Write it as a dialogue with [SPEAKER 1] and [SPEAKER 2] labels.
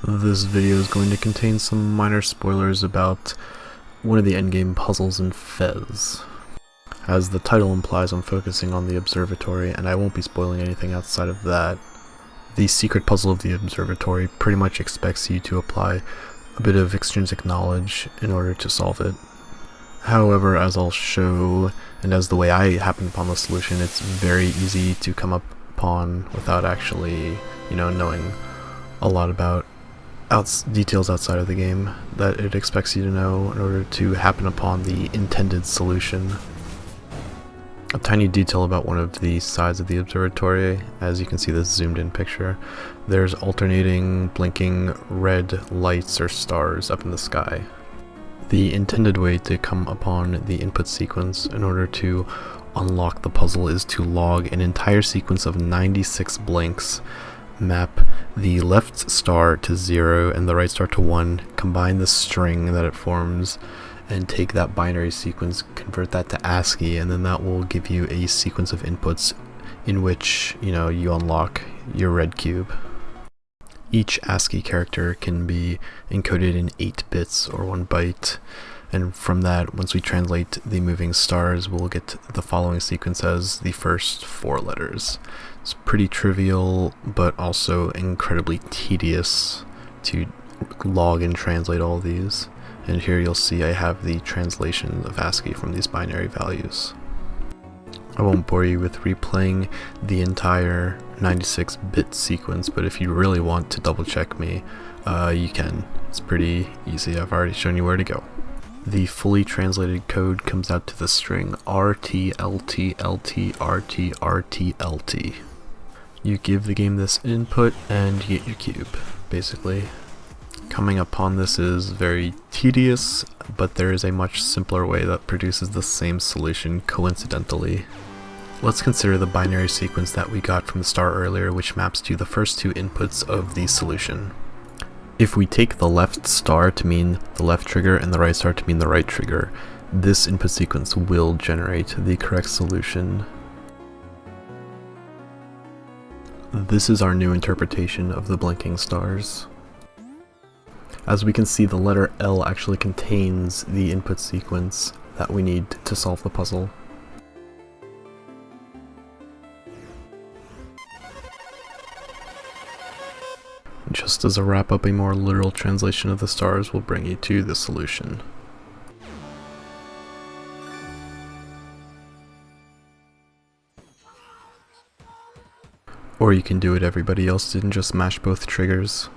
[SPEAKER 1] This video is going to contain some minor spoilers about one of the endgame puzzles in Fez. As the title implies, I'm focusing on the Observatory, and I won't be spoiling anything outside of that. The secret puzzle of the Observatory pretty much expects you to apply a bit of extrinsic knowledge in order to solve it. However, as I'll show, and as the way I happened upon the solution, it's very easy to come upon without actually, knowing a lot about details outside of the game that it expects you to know in order to happen upon the intended solution. A tiny detail about one of the sides of the observatory, as you can see this zoomed in picture, there's alternating blinking red lights or stars up in the sky. The intended way to come upon the input sequence in order to unlock the puzzle is to log an entire sequence of 96 blinks, map the left star to 0 and the right star to 1, combine the string that it forms, and take that binary sequence, convert that to ASCII, and then that will give you a sequence of inputs in which, you unlock your red cube. Each ASCII character can be encoded in 8 bits or 1 byte, and from that, once we translate the moving stars, we'll get the following sequence as the first 4 letters. It's pretty trivial, but also incredibly tedious to log and translate all these. And here you'll see I have the translation of ASCII from these binary values. I won't bore you with replaying the entire 96-bit sequence, but if you really want to double check me, you can. It's pretty easy. I've already shown you where to go. The fully translated code comes out to the string RTLTLTRTRTLT. You give the game this input and you get your cube, basically. Coming upon this is very tedious, but there is a much simpler way that produces the same solution coincidentally. Let's consider the binary sequence that we got from the star earlier, which maps to the first 2 inputs of the solution. If we take the left star to mean the left trigger and the right star to mean the right trigger, this input sequence will generate the correct solution. This is our new interpretation of the blinking stars. As we can see, the letter L actually contains the input sequence that we need to solve the puzzle. Just as a wrap up, a more literal translation of the stars will bring you to the solution. Or you can do what everybody else did and just mash both triggers.